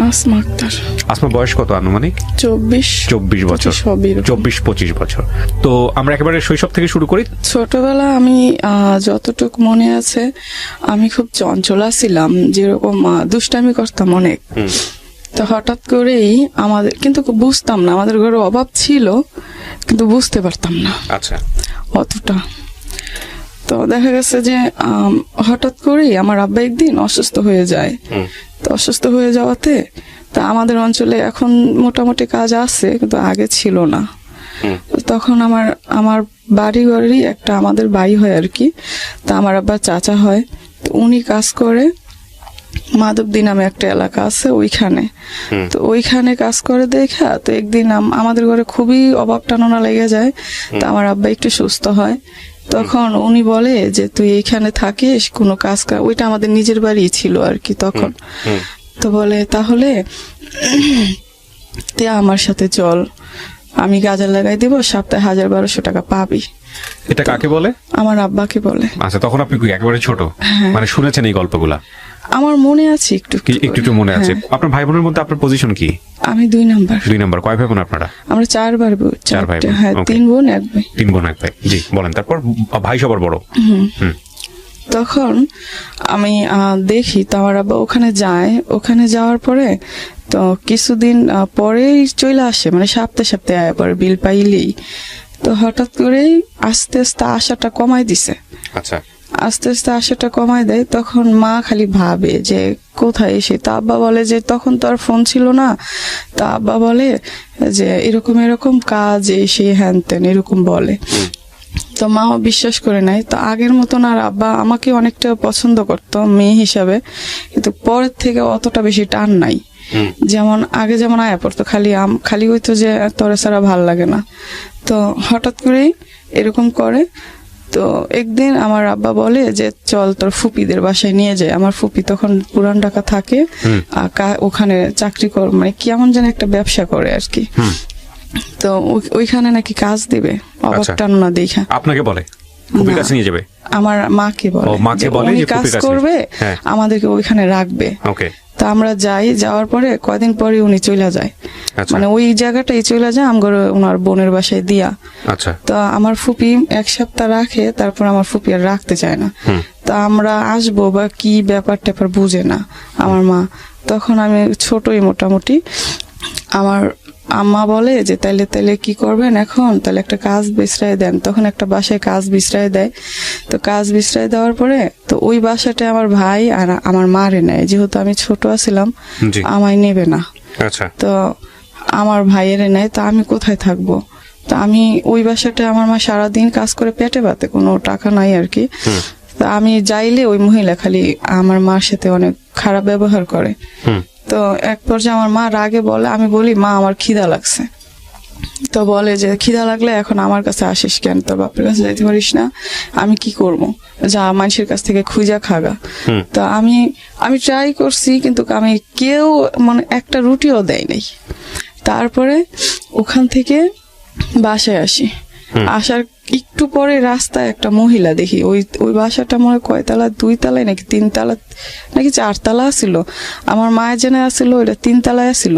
আসমা আক্তার। আসমা বয়স কত আনুমানিক? 24 বছর। 24-25 বছর। তো আমরা একেবারে শৈশব থেকে শুরু করি। ছোটবেলা আমি যতটুকু মনে আছে আমি খুব চঞ্চলা ছিলাম, যেরকম দুষ্টামি করতাম অনেক। তো হঠাৎ করেই আমাদের, কিন্তু বুঝতাম না, আমাদের ঘরে অভাব ছিল কিন্তু বুঝতে পারতাম না আচ্ছা অতটা। তো দেখা গেছে যে হঠাৎ করেই আমার আব্বা একদিন অসুস্থ হয়ে যায়। তো অসুস্থ হয়ে যাওয়াতে তা আমাদের অঞ্চলে এখন মোটামুটি কাজ আছে কিন্তু আগে ছিল না। তখন আমার বাড়ি ঘরেরই একটা আমাদের বাড়ি হয় আর কি। তা আমার আব্বার চাচা হয়, তো উনি কাজ করে মাধবদী নামে একটা এলাকা আছে ওইখানে। তো ওইখানে কাজ করে দেখা তো একদিন আমাদের ঘরে খুবই অভাব টাননা লেগে যায়। তো আমার আব্বা একটু সুস্থ হয়, তখন উনি বলে যে তুই এইখানে থাকিস, কোনো কাজ, ওইটা আমাদের নিজের বাড়ি ছিল আর কি তখন। তো বলে তাহলে তুই আমার সাথে চল, আমি গাজা লাগাই দিব, সপ্তাহে 1000-1200 টাকা পাবি। এটা কাকে বলে? আমার আব্বাকে বলে। আচ্ছা, তখন আপনি একেবারে ছোট, মানে শুনেছেন এই গল্পগুলা? আমার মনে আছে একটু একটু মনে আছে। আপনার ভাই বোনের মধ্যে আপনার পজিশন কি? আমি 2 নাম্বার। কয় ভাই বোন আপনারা? আমরা 4 ভাই বোন। 4 ভাই বোন। হ্যাঁ, 3 বোন 1 ভাই। 3 বোন 1 ভাই। জি বলেন, তারপর ভাই সবার বড়। তখন আমি দেখি তো আমার আব্বা ওখানে যায়। ওখানে যাওয়ার পরে তো কিছুদিন পরেই চলে আসে, মানে সপ্তাহে আয় পরে বিল পাইলেই। তো হঠাৎ করেই আস্তে আস্তে আশাটা কমাই দিছে। আচ্ছা, আস্তে আস্তে আশাটা কমাই দেয়। তখন মা খালি ভাবে যে কোথায় এসে। তা আব্বা বলে যে তখন তো আর ফোন ছিল না। তা আব্বা বলে যে এরকম কাজ এসে হ্যান তেন এরকম বলে। তো মাও বিশ্বাস করে নাই। তো আগের মতন আর আব্বা আমাকে অনেকটা পছন্দ করতো মেয়ে হিসাবে, কিন্তু পরের থেকে অতটা বেশি টান নাই। যেমন আগে যেমন আয়া পড়তো, খালি হইতো যে তোরে ছাড়া ভাল লাগে না। তো হঠাৎ করেই এরকম করে। তো একদিন আমার আব্বা বলে যে চল তোর ফুপিদের বাসায় নিয়ে যায়। আমার ফুপি তখন পুরান ঢাকা থাকে, ওখানে চাকরি কর, মানে কেমন যেন একটা ব্যবসা করে আর কি। তো ওইখানে নাকি কাজ দিবে, অভাবটা না দেখা। আপনাকে বলে ফুপির কাছে নিয়ে যাবে? আমার মাকে বলে যে কাজ করবে, আমাদেরকে ওইখানে রাখবে। ওকে। তা আমরা যাওয়ার পরে কয়দিন পরে উনি চলে যায়, মানে ওই জায়গাটাই চলে যায় আমার ওনার বোনের বাসায় দিয়া। আচ্ছা। তো আমার ফুপি 1 সপ্তাহ রাখে, তারপর আমার ফুপি আর রাখতে চায় না। তা আমরা আসবো বা কি ব্যাপার ট্যাপার বুঝে না আমার মা। তখন আমি ছোটই মোটামুটি। আমার আম্মা বলে যে তাইলে কি করবেন এখন, তাহলে একটা কাজ বিছরাই দেন। তখন একটা বাসায় কাজ বিছরাই দেয়। তো কাজ বিছরাই দেওয়ার পরে তো ওই বাসাটা আমার ভাই আর আমার মারে নেয়, যেহেতু আমি ছোট ছিলাম আমায় নেবে না। আচ্ছা। তো আমার ভাইয়ের নেয়। তো আমি কোথায় থাকবো? তো আমি ওই বাসাটা আমার মা সারাদিন কাজ করে পেটে পাতে, কোনো টাকা নাই আর কি। তো আমি যাইলে ওই মহিলা খালি আমার মার সাথে অনেক খারাপ ব্যবহার করে। তো এক পর্যায়ে আমার মা রাগে বলে, আমি বলি মা আমার খিদা লাগছে। তো বলে যে খিদা লাগলে এখন আমার কাছে আসিস কেন, তোর বাপের কাছে যাইতে পারিস না? আমি কি করবো, যা মানুষের কাছ থেকে খুঁজা খাগা। তো আমি ট্রাই করছি, কিন্তু আমি কেউ মানে একটা রুটিও দেয় নাই। তারপরে ওখান থেকে বাসায় আসি। আসার একটু পরে রাস্তায় একটা মহিলা দেখি। ওই বাসাটা মনে কয় তালা, 2 তলায় নাকি 3 তলা নাকি 4 তলা ছিল। আমার মায়ের জেনে আসছিল ওইটা 3 তলায় ছিল।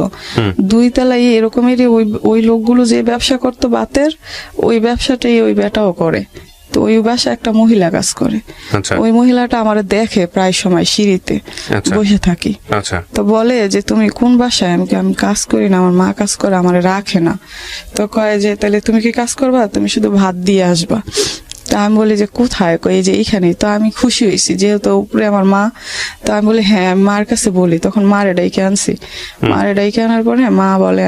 2 তলায় এরকমেরই ওই লোকগুলো যে ব্যবসা করতো বাতের, ওই ব্যবসাটাই ওই বেটাও করে। তো ওই বাসায় একটা মহিলা কাজ করে। ওই মহিলাটা আমার দেখে প্রায় সময় সিঁড়িতে বসে থাকি। তো বলে যে তুমি কোন বাসায়? আমি কাজ করি না, আমার মা কাজ করে, আমার রাখে না। তো কয় যে তাহলে তুমি কি কাজ করবা? তুমি শুধু ভাত দিয়ে আসবা। তা আমি বলি যে কোথায়? এই যে এইখানেই। তো আমি খুশি হয়েছি যেহেতু উপরে আমার মা। তো আমি বলি হ্যাঁ, আমি মার কাছে বলি। তখন মারে ডাইকে আনছি। মারে ডাইকে আনার পরে মা বলে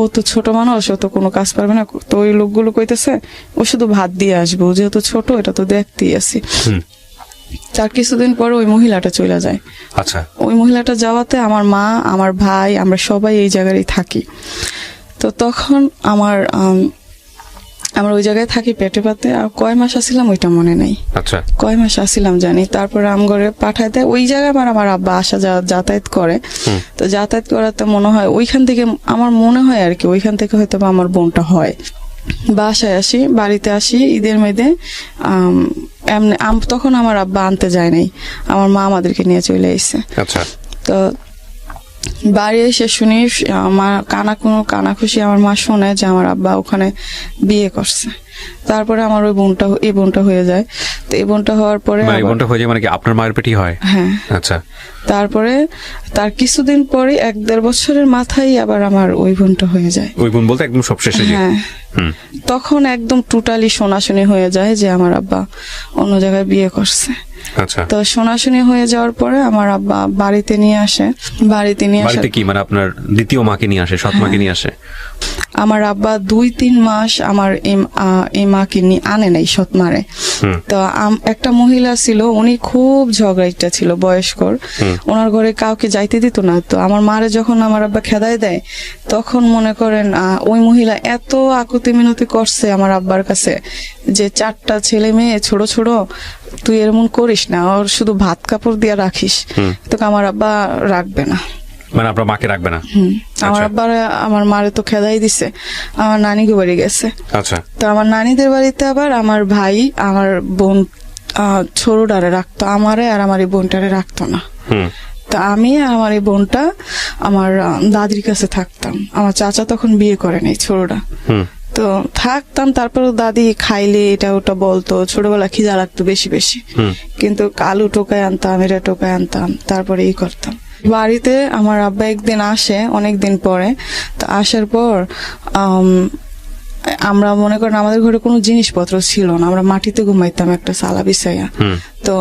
ও তো ছোট মানুষ, ও তো কোনো কাজ পারবে না। তো ওই লোকগুলো কইতেছে ও শুধু ভাত দিয়ে আসবে, ও যেহেতু ছোট এটা তো দেখতেই আছি। তার কিছুদিন পরে ওই মহিলাটা চলে যায়। আচ্ছা। ওই মহিলাটা যাওয়াতে আমার মা, আমার ভাই, আমরা সবাই এই জায়গায় থাকি। তো তখন আমরা ওই জায়গায় থাকি পেটে পাতে। আর কয় মাস আসছিলাম ওইটা মনে নেই। আচ্ছা। কয় মাস আসছিলাম জানি। তারপরে আমগরে পাঠায় দেয় ওই জায়গায়। আমার আব্বা আসা যাতায়াত করে। তো যাতায়াত করাতে মনে হয় ওইখান থেকে, আমার মনে হয় আর কি, ওইখান থেকে হয়তো আমার বোনটা হয়। বাসায় আসি, বাড়িতে আসি ঈদের মেয়েদে। এমনি তখন আমার আব্বা আনতে যায় নাই, আমার মা আমাদেরকে নিয়ে চলে এসেছে। আচ্ছা। তো বাড়ি এসে শুনি মা কানাখুশি আমার মা শোনে যে আমার আব্বা ওখানে বিয়ে করছে। তারপরে আমার এই বোনটা হয়ে যায়। তো এই বোনটা হওয়ার পরে মানে এই বোনটা হয়ে যায় মানে কি আপনার মায়ের পেটই হয়? হ্যাঁ। আচ্ছা। তারপরে তার কিছুদিন পরে 1-1.5 বছরের মাথায় আবার আমার ওই বোনটা হয়ে যায়। ওই বোন বলতে একদম সবশেষে? হ্যাঁ। তখন একদম টোটালি শোনাশুনি হয়ে যায় যে আমার আব্বা অন্য জায়গায় বিয়ে করছে। আচ্ছা। তো শোনাশুনি হয়ে যাওয়ার পরে আমার আব্বা বাড়িতে নিয়ে আসে। বাড়িতে কি মানে আপনার দ্বিতীয় মাকে নিয়ে আসে, সৎ মাকে নিয়ে আসে? আমার আব্বা 2-3 মাস আমার এই মাকে নিয়ে আনে নাই, সৎ মারে। তো একটা মহিলা ছিল, উনি খুব ঝগড়াইটা ছিল, বয়স্কর। ওনার ঘরে কাউকে যাইতে দিত না। তো আমার মারে যখন আমার আব্বা খেদাই দেয়, তখন মনে করেন ওই মহিলা এত আকুতি মিনতি করছে আমার আব্বার কাছে যে 4টা ছেলে মেয়ে ছোট ছোট, তুই এরকম করিস না, ওর শুধু ভাত কাপড় দিয়ে রাখিস, তোকে আমার আব্বা রাখবে না। মানে আপনার মাকে রাখবে না? আমার আব্বা আমার মারে তো খেদাই দিছে, আমার নানিকে বাড়ি গেছে। আচ্ছা। তো আমার নানিদের বাড়িতে আবার আমার ভাই আমার বোন ছোটটারে রাখতো, আমারে আর আমার এই বোনটারে রাখতো না। তো আমি আর আমার এই বোনটা আমার দাদির কাছে থাকতাম। আমার চাচা তখন বিয়ে করে নাই, ছোটটা। তো থাকতাম। তারপর দাদি খাইলে এটা ওটা বলতো, ছোটবেলা খিদা লাগতো বেশি বেশি, কিন্তু আলু টোকায় আনতাম, এটা টোকায় আনতাম, তারপরে এই করতাম। বাড়িতে আমার আব্বা একদিন আসে অনেকদিন পরে। তো আসার পর আমরা মনে করেন আমাদের ঘরে কোনো জিনিসপত্র ছিল না, আমরা মাটিতে ঘুমাইতাম একটা সালা বিছাইয়া। তো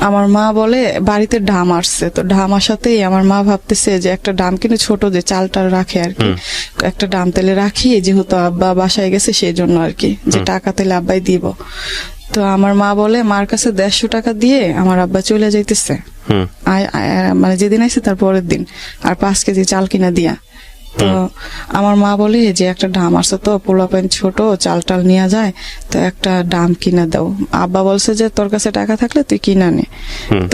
আমার মা বলে বাড়িতে ডাম আসছে। তো ডাম আসাতেই আমার মা ভাবতেছে যে একটা ডাম কিন্তু ছোট যে চালটা রাখে আর কি, একটা ডাম তেলে রাখি, যেহেতু আব্বা বাসায় গেছে সেই জন্য আর কি, যে টাকা তেলে আব্বাই দিব। তো আমার মা বলে মার কাছে 150 টাকা দিয়ে আমার আব্বা চলে যাইতেছে, মানে যেদিন আইছে তার পরের দিন, আর 5 কেজি চাল কিনা দিয়া। তো আমার মা বলে যে একটা ডাম আসছে, তো পোলাপাইন ছোট, চাল টাল নিয়ে যায়, তো একটা ডাম কিনা দাও। আব্বা বলছে যে তোর কাছে টাকা থাকলে তুই কিনা নে।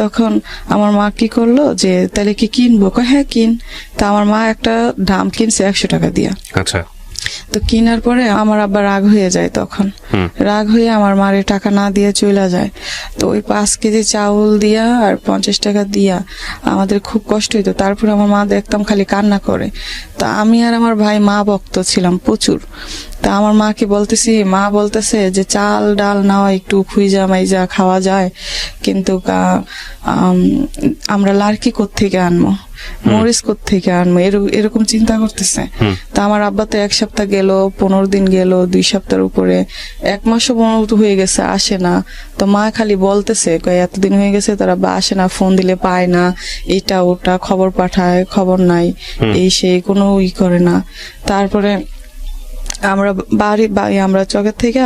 তখন আমার মা কি করলো যে তাহলে কি কিনবো, হ্যাঁ কিন। তা আমার মা একটা ডাম কিনছে 100 টাকা দিয়া। আচ্ছা। তো কিনার পরে আমার আব্বা রাগ হয়ে যায়, তখন রাগ হয়ে আমার মারে টাকা না দিয়ে চলে যায়। তো ওই 5 কেজি চাউল দিয়া আর 50 টাকা দিয়া আমাদের খুব কষ্ট হইতো। তারপরে আমার মা দেখতাম খালি কান্না করে। তা আমি আর আমার ভাই মা ভক্ত ছিলাম প্রচুর। তা আমার মাকে বলতেছি, মা বলতেছে যে চাল ডাল নাও, একটু খুইজা মাইজা খাওয়া যায়, কিন্তু আমরা লাড়কি কোত্থেকে আনবো, মরিচ কোত্থেকে আনবো, এরকম চিন্তা করতেছে। তা আমার আব্বা তো 1 সপ্তাহ গেল, 15 দিন গেল, 2 সপ্তাহের উপরে, 1 মাসও 15 হয়ে গেছে, আসে না। তো মা খালি বলতেছে এতদিন হয়ে গেছে তার আব্বা আসে না, ফোন দিলে পায় না, এটা ওটা খবর পাঠায়, খবর নাই, এই সেই কোনো করে না। তারপরে আমরা আমরা চকের থেকে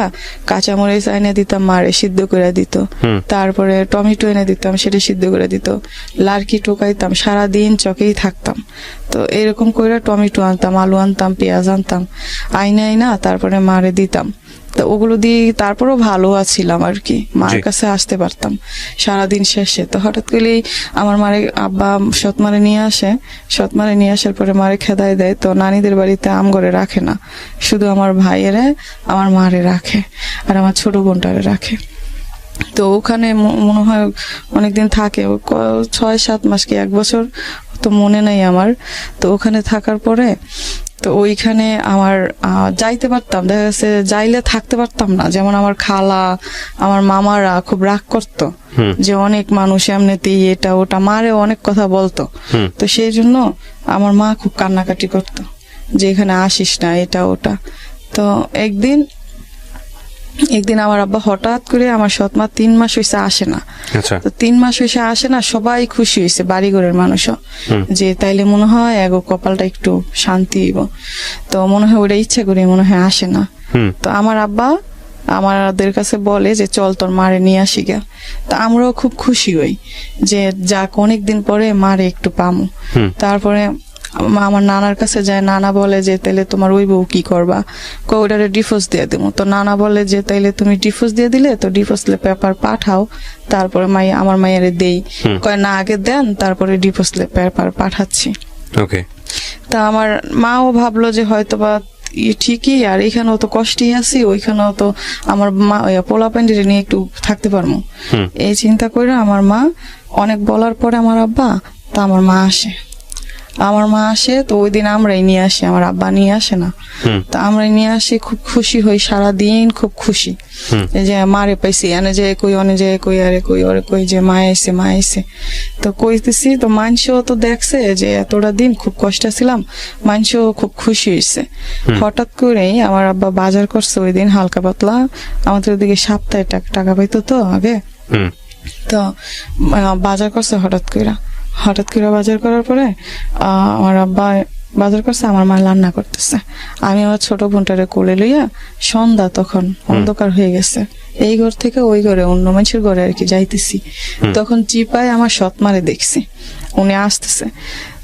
কাঁচামরিচ এনে দিতাম, মারে সিদ্ধ করে দিত। তারপরে টমেটো এনে দিতাম, সেটা সিদ্ধ করে দিত। লাড়কি টোকাইতাম, সারাদিন চকেই থাকতাম। তো এরকম করে টমেটো আনতাম, আলু আনতাম, পেঁয়াজ আনতাম, আইনা তারপরে মারে দিতাম। তো ওগুলো দিয়ে তারপরও ভালো আছিলাম আর কি, মার কাছে আসতে পারতাম সারাদিন শেষে। তো হঠাৎ করে আমার মারে আব্বা সৎমারে নিয়ে আসে, সৎমারে নিয়ে আসার পরে মারে খেদাই দেয়। তো নানিদের বাড়িতে আম ঘরে রাখে না, শুধু আমার ভাইয়েরে আমার মারে রাখে আর আমার ছোট বোনটারে রাখে। তো ওখানে মনে হয় অনেকদিন থাকে, 6-7 মাস কি 1 বছর, তো মনে নাই আমার। তো ওখানে থাকার পরে তো ওইখানে আমার যাইতে পারতাম, দেখা গেছে যাইলে থাকতে পারতাম না। যেমন আমার খালা, আমার মামারা খুব রাগ করতো যে অনেক মানুষ এমনিতেই এটা ওটা, মারে অনেক কথা বলতো। তো সেই জন্য আমার মা খুব কান্নাকাটি করতো যে এখানে আসিস না, এটা ওটা। তো একদিন আমার আব্বা হঠাৎ করে, আমার সৎমা 3 মাস হয়েছে আসে না। তো 3 মাস হয়েছে আসে না, সবাই খুশি হয়েছে বাড়িঘরের মানুষও, যে তাইলে মনে হয় এগো কপালটা একটু শান্তি হইব। তো মনে হয় ওটা ইচ্ছা করে মনে হয় আসে না। তো আমার আব্বা আমাদের কাছে বলে যে চল তোর মারে নিয়ে আসি গা। তা আমরাও খুব খুশি হই যে যাক অনেকদিন পরে মারে একটু পামু। তারপরে আমার নানার কাছে যায়, নানা বলে যে তাইলে তোমার ওই বউ কি করবা, ওটারে ডিভোর্স দিয়ে দেবো। তো নানা বলে যে তাইলে তুমি ডিভোর্স দিয়ে দিলে তো ডিভোর্স পেপার পাঠাও, তারপরে আমার মায়েরে দেই। কয় না আগে দেন, তারপরে ডিভোর্স পেপার পাঠাচ্ছি। তা আমার মাও ভাবলো যে হয়তো বা ঠিকই, আর এখানেও তো কষ্টই আছি, ওইখানেও তো আমার মা পোলা প্যান্ডিরে নিয়ে একটু থাকতে পারবো, এই চিন্তা করে আমার মা অনেক বলার পরে আমার আব্বা, তা আমার মা আসে। আমার মা আসে, তো ওই দিন আমরাই নিয়ে আসি, আমার আব্বা নিয়ে আসে না। তো আমরাই নিয়ে আসি, খুব খুশি হই, সারাদিন খুব খুশি এই যে মারে পাইছি, এনে যে কই অনে যে কই আরে কই ওরে কই যে মা আইছে। তো কইতেছি, তো মানুষও তো দেখছে যে এতটা দিন খুব কষ্ট ছিলাম, মানুষও খুব খুশি হয়েছে। হঠাৎ করেই আমার আব্বা বাজার করছে ওই দিন হালকা পাতলা, আমাদের ওদিকে সপ্তাহে টাকা পাইতো তো আগে, তো বাজার করছে হঠাৎ করে বাজার করার পরে আমার আব্বা বাজার করছে, আমার মা রান্না করতেছে, আমি আমার ছোট বোনটারে কোলে লইয়া, সন্ধ্যা তখন অন্ধকার হয়ে গেছে, এই ঘর থেকে ওই ঘরে অন্য মানুষের ঘরে আর কি যাইতেছি, তখন চিপায় আমার সৎ মারে দেখছি উনি আসতেছে।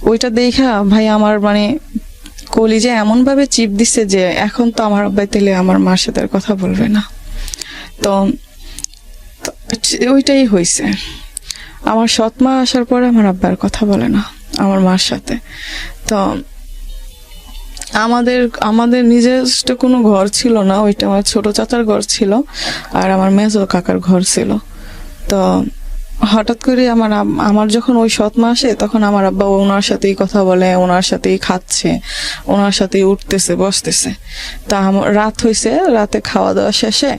ওইটা দেখা ভাই আমার মানে কলিজা এমন ভাবে চিপ দিছে যে এখন তো আমার আব্বাই তেলে আমার মার সাথে আর কথা বলবে না। তো ওইটাই হয়েছে, আমার সৎ মা আসার পরে আমার আব্বার কথা বলে না আমার মার সাথে। তো আমাদের নিজস্ব কোনো ঘর ছিল না, ওইটা আমার ছোট চাচার ঘর ছিল আর আমার মেজো কাকার ঘর ছিল। তো হঠাৎ করে আমার যখন ওই সৎ মা আসে, তখন আমার আব্বা ওনার সাথেই কথা বলে, ওনার সাথেই খাচ্ছে, ওনার সাথেই উঠতেছে বসতেছে। তা রাত হয়েছে, রাতে খাওয়া দাওয়া শেষে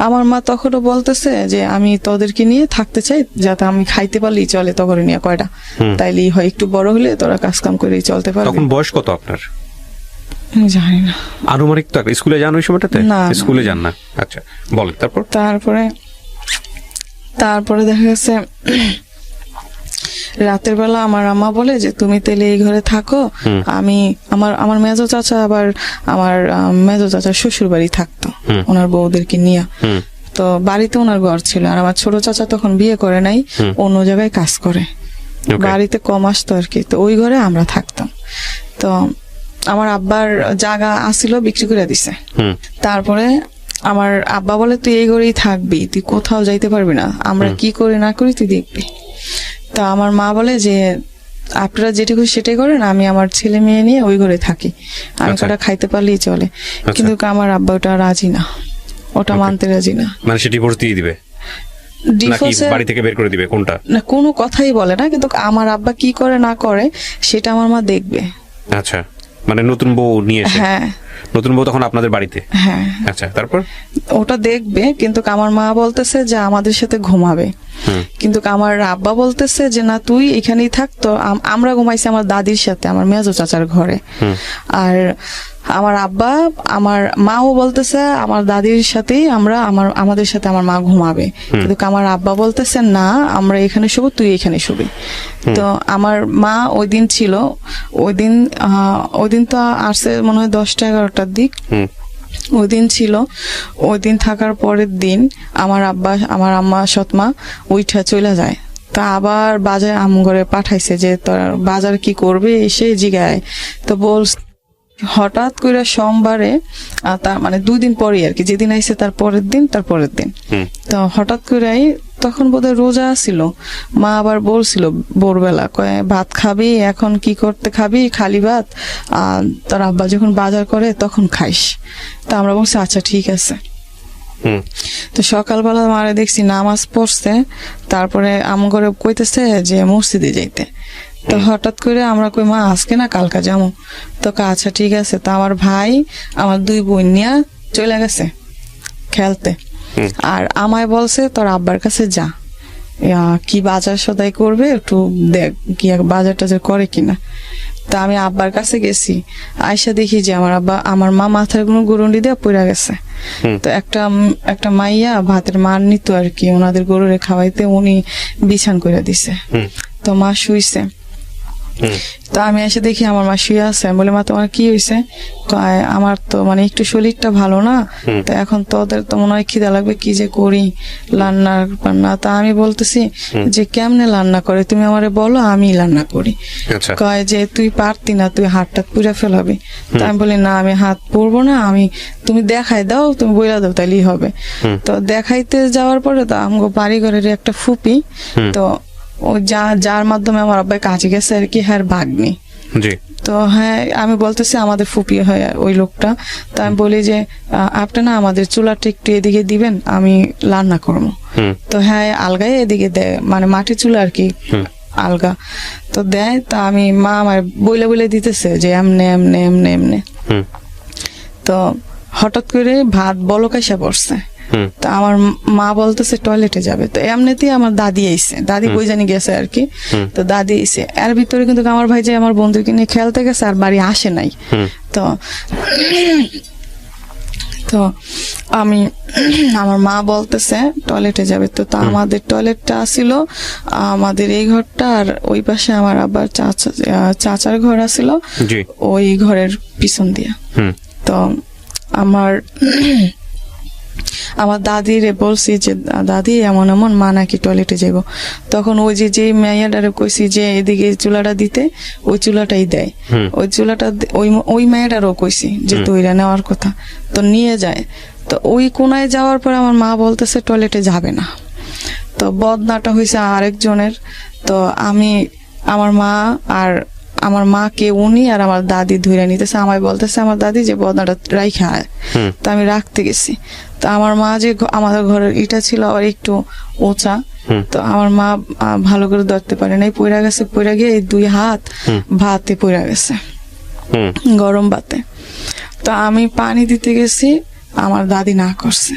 আমার মা তখনও বলতেছে যে আমি তোদেরকে নিয়ে থাকতে চাই, যাতে আমি খাইতে পারলেই চলে, তখন নিয়ে কয়টা তাইলেই হয়, একটু বড় হলে তোরা কাজ কাম করেই চলতে পারবি। তখন বয়স কত আপনার? আমি জানি না, আনুমানিক। তো স্কুলে যান ওই সময়টাতে? না, স্কুলে যান না। আচ্ছা, বলেন। তারপরে দেখা গেছে রাতের বেলা আমার আম্মা বলে যে তুমি তাহলে এই ঘরে থাকো, আমি আমার মেজো চাচা, আবার আমার মেজো চাচার শ্বশুর বাড়ি থাকতো ওনার বউদেরকে নিয়ে। তো বাড়িতে ওনার ঘর ছিল, আর আমার ছোট চাচা তখন বিয়ে করে নাই, অন্য জায়গায় কাজ করে, বাড়িতে কম আসতো আর কি। তো ওই ঘরে আমরা থাকতাম। তো আমার আব্বার জায়গা আসছিল, বিক্রি করে দিছে। তারপরে আমার আব্বা বলে তুই এই ঘরেই থাকবি, তুই কোথাও যাইতে পারবি না, আমরা কি করি না করি তুই দেখবি। তা আমার মা বলে যে আপনারা যেটুকু সেটাই করেন, আমি আমার ছেলে মেয়ে নিয়ে ওই ঘরে থাকি, আমি কটা খাইতে পারলেই চলে। কিন্তু আমার আব্বা ওটা রাজি না, ওটা মানতে রাজি না। মানে সে ডিভোর্স দিয়ে দিবে নাকি বাড়ি থেকে বের করে দিবে, কোনটা? না, কোনো কথাই বলে না, কিন্তু আমার আব্বা কি করে না করে সেটা আমার মা দেখবে। আচ্ছা, মানে নতুন বউ নিয়ে এসে? হ্যাঁ, নতুন বউ তখন আপনাদের বাড়িতে? হ্যাঁ। আচ্ছা, তারপর? ওটা দেখবে, কিন্তু আমার মা বলতেছে যে আমাদের সাথে ঘুমাবে, কিন্তু আমার আব্বা বলতেছে যে না তুই এখানেই থাক। তো আমরা ঘুমাইছি আমার দাদির সাথে, আমার মেজো চাচার ঘরে। আর আমার আব্বা, আমার মাও বলতেছে আমার দাদির সাথেই আমাদের সাথে আমার মা ঘুমাবে, কিন্তু আমার আব্বা বলতেছে না আমরা এখানে শুবো, তুই এখানে শুবি। তো আমার মা ওই দিন ছিল, ওই দিন তো আসছে মনে হয় 10টা-11টার দিক, ওই দিন ছিল। ওই দিন থাকার পরের দিন আমার আম্মা সৎমা উইঠা চলে যায়। তা আবার বাজার আমঘরে পাঠাইছে যে তোর বাজার কি করবে এসে জিগায়। তো হঠাৎ করে সোমবারে, তার মানে 2 দিন পরে আর কি, যেদিন আইসে তার পরের দিন তো হঠাৎ করেই, তখন বোধহয় রোজা ছিল, মা আবার বলছিল ভোরবেলা কয়ে ভাত খাবি, এখন কি করতে খাবি, খালি ভাত, তোর আব্বা যখন বাজার করে তখন খাইস। তা আমরা বলছি আচ্ছা ঠিক আছে। তো সকালবেলা মারে দেখছি নামাজ পড়ছে, তারপরে আমঘরে কইতেছে যে মসজিদে যাইতে। তো হঠাৎ করে আমরা কই মা আজকে না কালকা যাবো। তো আচ্ছা ঠিক আছে। তো আমার ভাই আমার 2 বোন নিয়ে চলে গেছে খেলতে, আর আমায় বলছে তোর আব্বার কাছে যা, কি বাজার সদাই করবে একটু দেখ, কি বাজার টাজার করে কিনা। তা আমি আব্বার কাছে গেছি, আয়সা দেখি যে আমার মা মাথার কোনো গুরুন্ডি দিয়ে পড়ে গেছে। তো একটা মাইয়া ভাতের মান নিত আর কি, ওনাদের গরুরে খাওয়াইতে, উনি বিছান করে দিছে। তো মা শুইছে। তো আমি এসে দেখি আমার মা শুয়ে আছে। আমি বলি মা তোমার কি হয়েছে? আমার তো মানে একটু শরীরটা ভালো না, তো এখন তোদের তো মনে হয় খিদা লাগবে, কি যে করি রান্না। তা আমি বলতেছি যে কেমনে রান্না করে তুমি আমারে বলো, আমি রান্না করি। কয় যে তুই পারতি না, তুই হাতটা পুড়ে ফেলাবি। তা আমি বলি না আমি হাত পুড়বো না, তুমি দেখাই দাও, তুমি বইলা দাও তাইলেই হবে। তো দেখাইতে যাওয়ার পরে তো আমগো বাড়ি ঘরের একটা ফুপি, তো ও যার মাধ্যমে আমার আব্বাই কাজে গেছে আর কি, হ্যাঁ ভাগ্নি। তো হ্যাঁ আমি বলতেছি আমাদের ফুপি হয় ওই লোকটা। তো আমি বলি যে আপনি না আমাদের চুলাটা একটু এদিকে দিবেন, আমি রান্না করবো। তো হ্যাঁ আলগায় এদিকে দেয়, মানে মাটির চুলা আর কি, আলগা। তো দেয়, তা আমি মা আমার বইলে বইলে দিতেছে যে এমনে এমনে এমনে এমনে। হুম তো হঠাৎ করে ভাত বলক এসে পড়ছে। হুম তো আমার মা বলতেছে টয়লেটে যাবে। তো এমনিতেই আমার দাদি আইছে, দাদি কই জানি গেছে আর কি। তো দাদি আইছে, এর ভিতরে কিন্তু আমার ভাই যে আমার বন্ধুকে নিয়ে খেলতে গেছে আর বাড়ি আসে নাই। তো তো আমি আমার মা বলতেছে টয়লেটে যাবে। তো আমাদের টয়লেটটা ছিল আমাদের এই ঘরটা, আর ওই পাশে আমার আবার চাচার ঘর আছিল জি ওই ঘরের পিছন দিয়া। হুম তো আমার দাদিরে বলছি যে দাদি এমন এমন মা নাকি টয়লেটে যাব। তখন ওই যে মেয়েটারে কইছি যে এদিকে চুলাটা দিতে, ওই চুলাটাই দেয়। ওই চুলাটা ওই মেয়েটারও কইছি যে তৈরা নেওয়ার কথা, তো নিয়ে যায়। তো ওই কোনায় যাওয়ার পর আমার মা বলতেছে টয়লেটে যাবে না। তো বদনাটা হয়েছে আরেকজনের। তো আমি আমার মা আর আমার মাকে উনি আর আমার দাদি ধরে নিতেছে, আমায় বলতেছে আমার দাদি যে বদনাটা রাইখা আয়। তো আমি রাখতে গেছি। তো আমার মা যে আমাদের ঘরের ইটা ছিল আবার একটু উঁচা, তো আমার মা ভালো করে ধরতে পারে নাই, পইরা গেছে। পইরা গিয়ে এই 2 হাত ভাতে পইরা গেছে, গরম ভাতে। তো আমি পানি দিতে গেছি, আমার দাদি না করছে,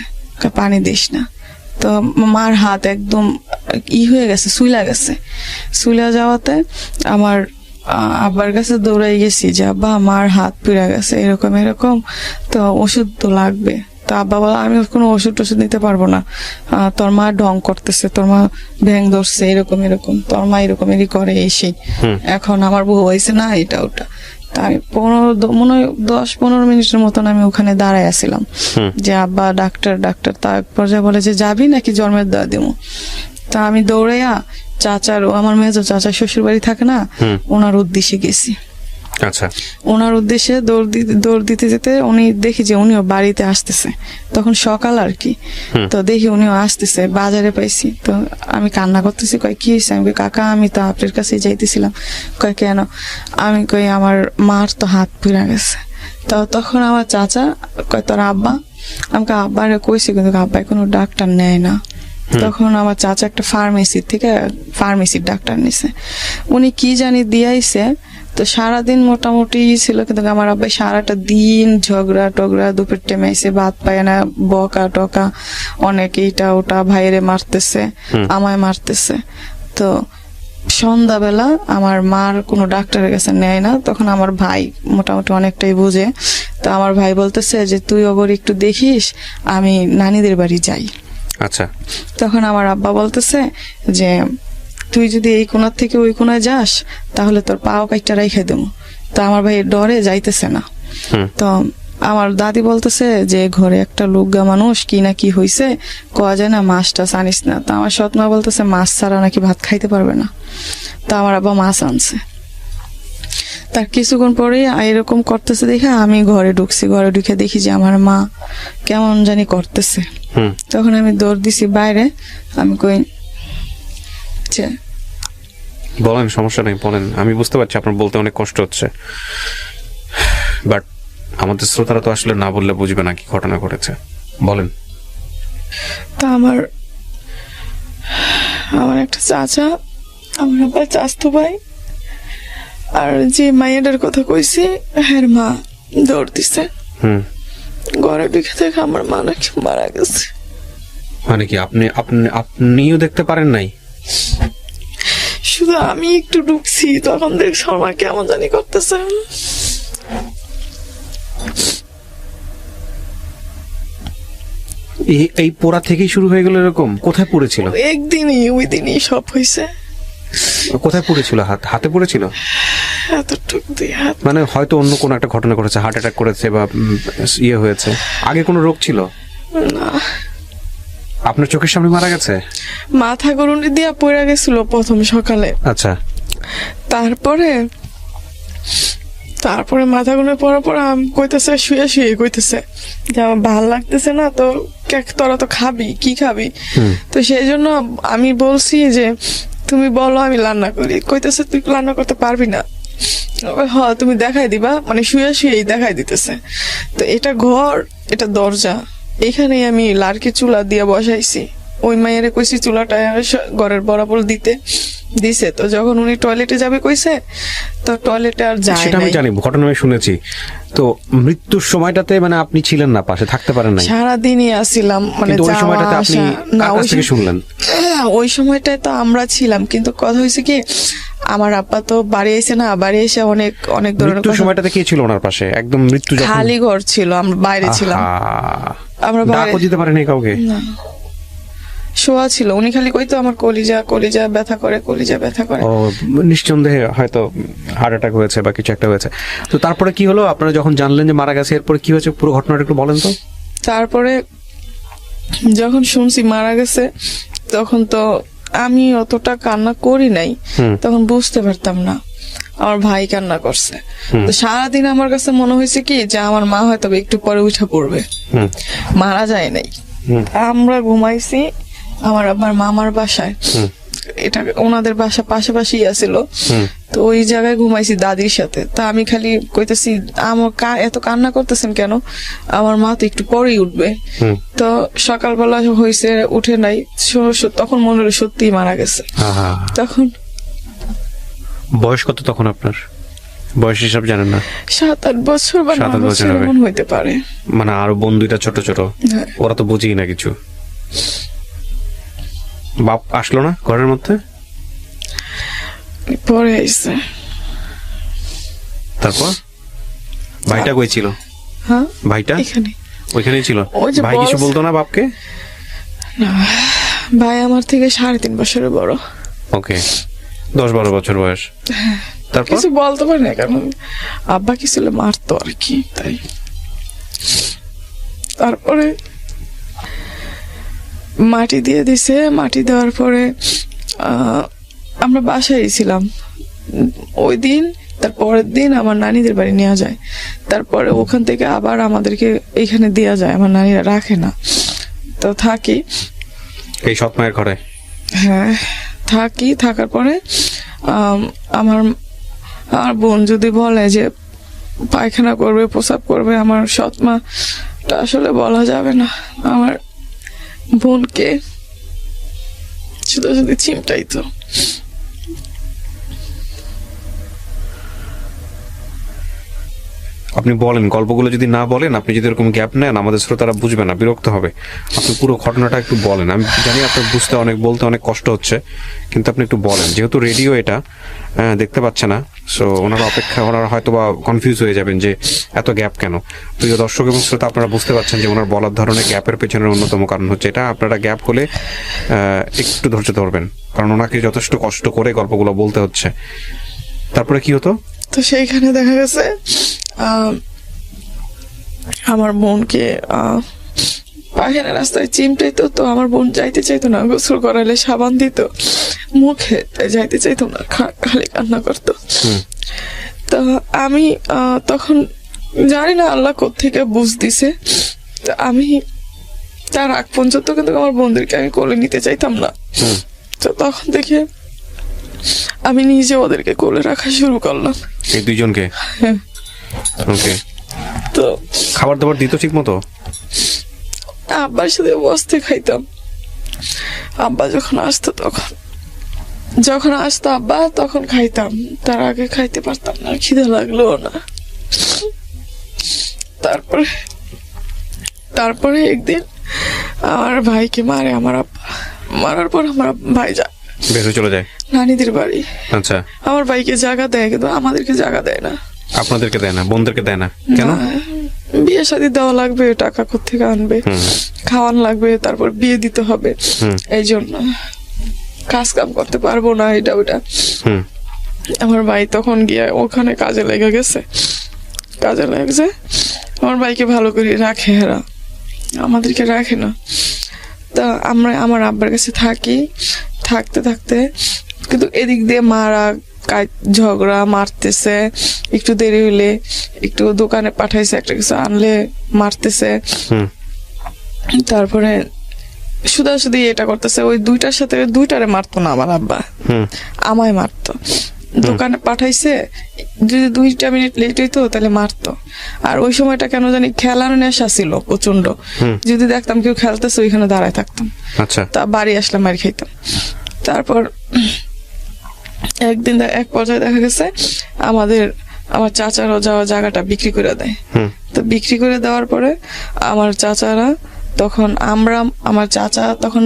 পানি দিস না। তো মার হাত একদম হয়ে গেছে, সুইলা গেছে। সুইলা যাওয়াতে আমার আব্বার কাছে দৌড়াই গেছি যে আব্বা মার হাত পুড়ে গেছে, এরকম এরকম, তো ওষুধ তো লাগবে। তো আব্বা বলে আমি কোনো ওষুধ টষুধ নিতে পারবো না, তোর মা ঢং করতেছে, তোর মা ভ্যাং ধরছে, এরকম এরকম, তোর মা এরকম এরই করে এসে এখন আমার বউ হয়েছে না এটা ওটা। তাই 10-15 মিনিটের মতন আমি ওখানে দাঁড়ায় আছিলাম যে আব্বা ডাক্তার ডাক্তার। তার পর্যায়ে বলে যে যাবি নাকি জন্মের দেওয়া দিব। তা আমি দৌড়াইয়া চাচার, আমার মেজো চাচার শ্বশুর বাড়ি থাকে না, ওনার উদ্দেশ্যে গেছি। আচ্ছা, ওনার উদ্দেশ্যে দৌড় দিতে যেতে উনি দেখি যে উনিও বাড়িতে আসতেছে, তখন সকাল আর কি। তো দেখি উনিও আসতেছে, বাজারে পাইছি। তো আমি কান্না করতেছি, কয় কি হয়েছে? আমি কই কাকা আমি তো আপনার কাছে যাইতেছিলাম। কয় কেন? আমি কই আমার মার তো হাত পুড়ে গেছে। তো তখন আমার চাচা কয় তোর আব্বা? আমাকে আব্বারে কইছি, কিন্তু আব্বাই কোনো ডাক্তার নেয় না। তখন আমার চাচা একটা ফার্মেসির ডাক্তার নিছে, উনি কি জানি দিয়াইছে। তো সারাদিন মোটামুটি ছিল, কিন্তু আমার আব্বাই সারাটা দিন ঝগড়া টগড়া, দুপুর টাইমে এসে ভাত পায় না, বকা টকা অনেক, এইটা ওটা ভাইরে মারতেছে, আমায় মারতেছে। তো সন্ধ্যাবেলা আমার মার কোনো ডাক্তারের কাছে নেয় না। তখন আমার ভাই মোটামুটি অনেকটাই বুঝে। তো আমার ভাই বলতেছে যে তুই ওগর একটু দেখিস, আমি নানিদের বাড়ি যাই। আচ্ছা, তখন আমার আব্বা বলতেছে যে তুই যদি এই কোনার থেকে ওই কোনায় যাস তাহলে তোর পাও কাইটা রাইখা দেবো। তো আমার ভাই ডরে যাইতেছে না। তো আমার দাদি বলতেছে যে ঘরে একটা লুগা মানুষ কি না কি হইছে, কোয়া যায় না, মাছটা আনিস না। তো আমার সৎমা বলতেছে মাছ ছাড়া নাকি ভাত খাইতে পারবে না। তো আমার আব্বা মাছ আনছে। তার কিছুক্ষণ পরে এরকম করতেছে দেখে আমি ঘরে ঢুকছি। ঘরে ঢুকে দেখি যে আমার মা কেমন জানি করতেছে। তখন আমি দৌড় দিছি বাইরে। আমি কই বলেন, সমস্যা নেই, বলেন। আমি বুঝতে পারছি আপনার বলতে অনেক কষ্ট হচ্ছে, বাট আমাদের শ্রোতারা তো আসলে না বললে বুঝবে না কি ঘটনা ঘটেছে। বলেন। তা আমার একটা চাচা, আমার আবার চাচতো ভাই, আর যে মাইয়াটার কথা কইছি হ্যাঁ মা দৌড় দিছে। ঘরে ঢুকে দেখে আমার মা নাকি মারা গেছে। মানে কি আপনিও দেখতে পারেন নাই? শুধু আমি একটু ঢুকছি, তখন দেখ শর্মা কেমন জানি করতেছে। এই পোড়া থেকেই শুরু হয়ে গেল এরকম? কোথায় পড়েছিল? ওই দিনই সব হয়েছে। কোথায় পড়েছিল? হাতে পড়েছিল? মানে হয়তো অন্য কোনো একটা ঘটনা ঘটেছে, হার্ট অ্যাটাক করেছে বা হয়েছে। আগে কোনো রোগ ছিল না? আপনার চোখের সামনে মারা গেছে? মাথা গরুন্ডি দিয়া পড়ে গেছিল প্রথম সকালে। আচ্ছা, তারপরে মাথা গুনে পড়ার পর কইতেছে শুয়ে কইতেছে যে আমার ভাল লাগতেছে না, তো তোরা তো খাবি, কি খাবি? তো সেই জন্য আমি বলছি যে তুমি বলো আমি রান্না করি। কইতেছে তুই রান্না করতে পারবি না। হ্যাঁ তুমি দেখাই দিবা, মানে শুয়েই দেখাই দিতেছে। তো এটা ঘর, এটা দরজা, এখানে আমি লার্কি চুলা দিয়ে বসাইছি। ওই মায়ের কইছি চুলাটা ঘরের বরাবর দিতে, দিছে। তো যখন উনি টয়লেটে যাবে কইছে, তো টয়লেটে আর যায় সেটা আমি নাই। জানি, ঘটনা আমি শুনেছি। তো মৃত্যুর সময়টাতে মানে আপনি ছিলেন না, পাশে থাকতে পারেন নাই, সারাদিনই আসছিলাম, মানে কিন্তু ওই যাওয়া সময়টাতে আপনি আসা। না, কার কাছ ওই থেকে শুনলেন? ওই সময়টায় তো আমরা ছিলাম, কিন্তু কথা হয়েছে কি, আমার আব্বা তো বাড়ি এসে না, বাড়ি এসে অনেক অনেক ধরনের মৃত্যুর কথা- সময়টাতে কে ছিল ওনার পাশে? একদম মৃত্যু যখন খালি ঘর ছিল, আমরা বাইরে ছিলাম। আহা, আমরা বাইরে ডাকও দিতে পারেনি কাউকে? না, শোয়া ছিল। উনি খালি কইতো আমার কলিজা কলিজা ব্যথা করে, কলিজা ব্যথা করে। ও, নিঃসন্দেহে হয়তো হার্ট অ্যাটাক হয়েছে বা কিছু একটা হয়েছে। তো তারপরে কি হলো, আপনারা যখন জানলেন যে মারা গেছে, এরপরে কি হয়েছে পুরো ঘটনাটা একটু বলেন তো। তারপরে যখন শুনছি মারা গেছে, তখন তো আমি অতটা কান্না করি নাই, হুম। তখন বুঝতে পারতাম না। আমার ভাই কান্না করছে। তো সারাদিন আমার কাছে মনে হয়েছে কি যে আমার মা হয়তো একটু পরে উঠে পড়বে, হুম মারা যায় নাই। হুম আমরা ঘুমাইছি আমার আব্বার মামার বাসায়, হুম এটা ওনাদের বাসা পাশাপাশি আছিল। হুম তো ওই জায়গায় ঘুমাইছি দাদির সাথে। তা আমি খালি কইতেছি আমার এত কান্না করতেছেন কেন, আমার মা তো একটু পরেই উঠবে। হুম। তো সকালবেলা হয়েছে, উঠে নাই। তখন মনে হলো সত্যি মারা গেছে। আহা, তখন বয়স কত তখন আপনার? বয়স হিসাব জানেন না? 7-8 বছর বা 7-8 9 বছর বছর হবে। এমন হইতে পারে। মানে আরো বোন দুইটা ছোট ছোট, হ্যাঁ। ওরা তো বুঝেই না কিছু। বাপ আসলো না ঘরের মধ্যে? পরে আইছে। তারপর ভাইটা কই ছিল? হ্যাঁ, ভাইটা এখানে। ওইখানেই ছিল? ওই যে ভাই কিছু বস- বলতো না বাপকে? ভাই আমার থেকে 3.5 বছরের বড়। ওকে, 10-12 বছর বয়স। তারপর কিছু বলতে পারি না, কারণ আব্বা কি ছিল মারতো আর কি, তাই। তারপরে মাটি দিয়ে দিছে। মাটি দেওয়ার পরে আমরা বাসায় ছিলাম ওই দিন। তার পরের দিন আমার নানিদের বাড়ি নেওয়া যায়। তারপরে ওখান থেকে আবার আমাদেরকে এখানে দেওয়া যায়, আমার নানিরা রাখে না। তো থাকি, এই সৎ মায়ের ঘরে? হ্যাঁ থাকি। থাকার পরে আমার আমার বোন যদি বলে যে পায়খানা করবে, প্রসাব করবে, আমার সৎ মাটা আসলে বলা যাবে না। আমার বোনকে শুধু শুধু চিমটাইতো। আপনি বলেন, গল্পগুলো যদি না বলেন, আপনি যদি এরকম গ্যাপ নেন, আমাদের শ্রোতারা বুঝবে না, বিরক্ত হবে। আপনি পুরো ঘটনাটা একটু বলেন। আমি জানি আপনার বুঝতে বলতে অনেক কষ্ট হচ্ছে, কিন্তু আপনি একটু বলেন। যেহেতু রেডিও এটা দেখতে পাচ্ছে না, সো ওনারা হয়তো বা কনফিউজ হয়ে যাবেন যে এত গ্যাপ কেন। প্রিয় দর্শক এবং শ্রোতা, আপনারা বুঝতে পারছেন যে ওনার বলার ধরনের গ্যাপের পেছনের অন্যতম কারণ হচ্ছে এটা। আপনারা গ্যাপ হলে একটু ধৈর্য ধরবেন, কারণ ওনাকে যথেষ্ট কষ্ট করে গল্পগুলো বলতে হচ্ছে। তারপরে কি হতো? তো সেইখানে দেখা গেছে আমার বোনকে পায়খানা রাস্তায় চিমটাইতো। তো আমার বোন যাইতে চাইতো না, গোসল করাইলে সাবান দিত মুখে, তাই যাইতে চাইতো না, খালি কান্না করতো। তো আমি তখন জানি না আল্লাহ কোত্থেকে বুঝ দিছে, তো আমি তার আগ পর্যন্ত কিন্তু আমার বোনদেরকে আমি কোলে নিতে চাইতাম না। তো তখন থেকে আমি নিজে ওদেরকে কোলে রাখা শুরু করলাম। এই দুইজনকে? হ্যাঁ। ওকে। তো খাবার দাবার দিত ঠিক মতো? আব্বার সাথে বসতে খাইতাম। আব্বা যখন আসতো আব্বা তখন খাইতাম, তার আগে খাইতে পারতাম না, খিদে লাগলো না। তারপরে একদিন আমার ভাইকে মারে আমার আব্বা। মারার পর আমার ভাই যায়, বের হয়ে চলে যায় নানিদের বাড়ি। আচ্ছা, আমার ভাইকে জায়গা দেয়, কিন্তু আমাদেরকে জায়গা দেয় না। আপনাদেরকে দেয় না? বোনদেরকে দেয় না কেন? না, বিয়ে শাদী দেওয়া লাগবে, টাকা কোত্থেকে আনবে, খাওয়ান লাগবে, তারপর বিয়ে দিতে হবে, এই জন্য কাজ কাম করতে পারবো না, এটা ওটা। আমার ভাই তখন গিয়ে ওখানে কাজে লেগে গেছে। আমার ভাইকে ভালো করে রাখে, এরা আমাদেরকে রাখে না। তা আমরা আমার আব্বার কাছে থাকতে কিন্তু এদিক দিয়ে মারা, ঝগড়া, মারতেছে, একটু দেরি হইলে একটু দোকানে পাঠাইছে, একটা কিছু আনলে মারতেছে। তারপরে শুধু এটা করতেছে। ওই দুইটারে মারতো না আমার আব্বা, আমায় মারতো। দোকানে পাঠাইছে, যদি 2 মিনিট লেট হইতো তাহলে মারতো। আর ওই সময়টা কেন জানি খেলার নেশা ছিল প্রচন্ড। যদি দেখতাম কেউ খেলতেছে, ওইখানে দাঁড়ায় থাকতাম। আচ্ছা। তা বাড়ি আসলে মার খাইতাম। তারপর একদিন এক পর্যায়ে দেখা গেছে আমার চাচারও যাওয়া জায়গাটা বিক্রি করে দেয়। হুম তো বিক্রি করে দেওয়ার পরে আমার চাচারা তখন আমার চাচা তখন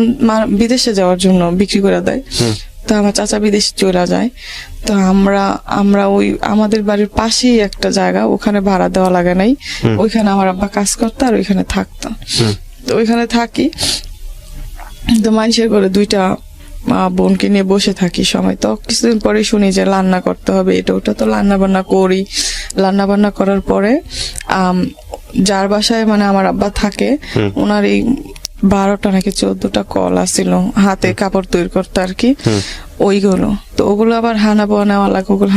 বিদেশে যাওয়ার জন্য বিক্রি করে দেয়। হুম তো আমার চাচা বিদেশে চলে যায়। তো আমরা ওই আমাদের বাড়ির পাশেই একটা জায়গা, ওখানে ভাড়া দেওয়া লাগে নাই, ওইখানে আমার আব্বা কাজ করতো আর ওইখানে থাকতো। হুম তো ওইখানে থাকি, তো মানুষের ঘরে 2টা বোনকে নিয়ে বসে থাকি সময়। তো কিছুদিন পরে শুনি যে রান্না করতে হবে, এটা ওটা। তো রান্না বান্না করি। রান্না বান্না করার পরে যার বাসায় মানে আমার আব্বা থাকে, ওনার এই 12টা নাকি 14টা কল আসছিল, হাতে কাপড় তৈরি করতে আর কি, ওইগুলো। তো ওগুলো আবার হানাবোয়া নেওয়া লাগে, ওগুলো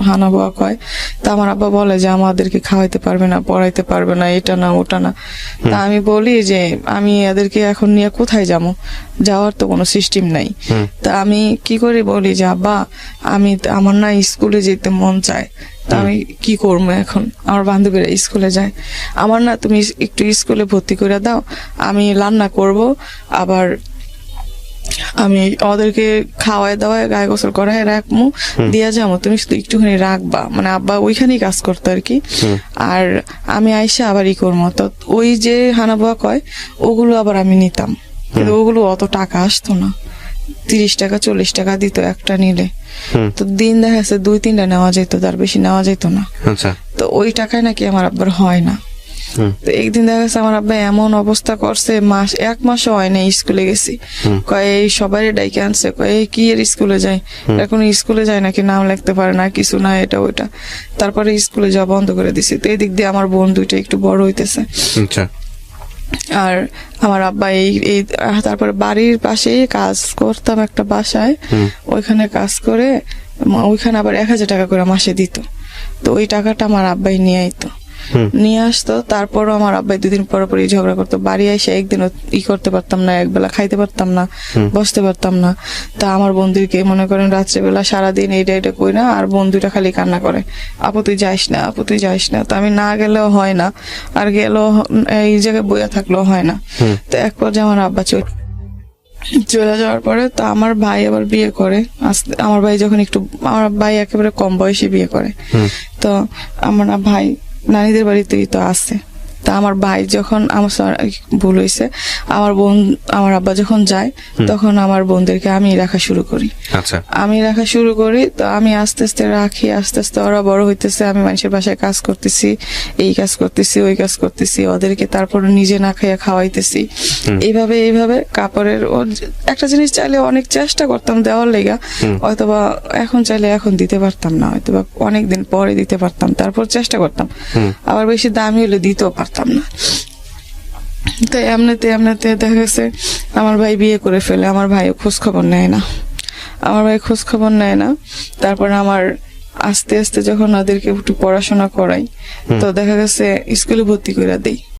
হানাবোয়া কয়। তা আমার আব্বা বলে যে আমাদেরকে খাওয়াইতে পারবে না, পড়াইতে পারবে না, এটা না ওটা না। তা আমি বলি যে আমি এদেরকে এখন নিয়ে কোথায় যাবো, যাওয়ার তো কোনো সিস্টেম নাই। তা আমি কি করে বলি যে আব্বা আমার না স্কুলে যেতে মন চায়, তা আমি কি করবো এখন? আমার বান্ধবীরা স্কুলে যায়, আমার না তুমি একটু স্কুলে ভর্তি করে দাও, আমি রান্না করব, আবার আমি ওদেরকে খাওয়ায় দাওয়ায় গায়ে গোসল করায় রাখবো, দিয়া যাবো, তুমি শুধু একটুখানি রাখবা। মানে আব্বা ওইখানেই কাজ করতো আর কি। আর আমি আইসা আবার করবো। তো ওই যে হানাবোয়া কয়, ওগুলো আবার আমি নিতাম, কিন্তু ওগুলো অত টাকা আসতো না, 30 টাকা 40 টাকা দিত একটা নিলে। তো দিন দেখা যাচ্ছে 2-3টা নেওয়া যেত, তার বেশি নেওয়া যেত না। আচ্ছা। তো ওই টাকায় নাকি আমার আব্বার হয় না। তো একদিন দেখা গেছে আমার আব্বা এমন অবস্থা করছে, 1 মাসও হয় না স্কুলে গেছি, কয় এই সবাই ডাইকে আনছে, কয় এই কি এর স্কুলে যায়, এখন স্কুলে যায় নাকি, নাম লিখতে পারে না, কিছু না, এটা ওইটা। তারপরে স্কুলে যাওয়া বন্ধ করে দিছি। তো এই দিক দিয়ে আমার বোন 2টা একটু বড় হইতেছে। আচ্ছা। আর আমার আব্বা এই তারপরে বাড়ির পাশে কাজ করতাম একটা বাসায়, ওইখানে কাজ করে ওইখানে আবার 1000 টাকা করে মাসে দিত। তো ওই টাকাটা আমার আব্বাই নিয়ে আইতো, নিয়ে আসতো। তারপরও আমার আব্বাই 2 দিন পর পরই ঝগড়া করতো। বাড়ি এসে একদিনও করতে পারতাম না, একবেলা খাইতে পারতাম না, বসতে পারতাম না। তা আমার বন্ধুকে মনে করেন রাত্রেবেলা সারাদিন এইটা কই না, আর বন্ধুটা খালি কান্না করে, আপু তুই যাইস না, আপু তুই যাইস না। তো আমি না গেলেও হয় না, আর গেলেও এই জায়গায় বইয়া থাকলেও হয় না। তো এক পর্যায়ে আমার আব্বা চলে যাওয়ার পরে তো আমার ভাই আবার বিয়ে করে। আমার ভাই যখন আমার ভাই একেবারে কম বয়সে বিয়ে করে। তো আমার ভাই নানিদের বাড়িতেই তো আছে। তা আমার ভাই যখন আমার ভুল হয়েছে, আমার আব্বা যখন যায়, তখন আমার বোনদেরকে আমি রাখা শুরু করি। আচ্ছা। আমি রাখা শুরু করি। তো আমি আস্তে আস্তে রাখি, আস্তে আস্তে ওরা বড় হইতেছে, আমি মানুষের বাসায় কাজ করতেছি, এই কাজ করতেছি, ওই কাজ করতেছি, ওদেরকে তারপরে নিজে না খাইয়া খাওয়াইতেছি। এইভাবে কাপড়ের একটা জিনিস চাইলে অনেক চেষ্টা করতাম দেওয়ার লেগা, হয়তোবা এখন চাইলে এখন দিতে পারতাম না, হয়তোবা অনেকদিন পরে দিতে পারতাম, তারপর চেষ্টা করতাম। আবার বেশি দামি হলে দিতেও পারতাম না। তো এমনিতে দেখা গেছে আমার ভাই বিয়ে করে ফেলে, আমার ভাই খোঁজ খবর নেয় না। তারপর আমার আস্তে আস্তে যখন ওদেরকে একটু পড়াশোনা করাই, তো দেখা গেছে স্কুলে ভর্তি করে দেই।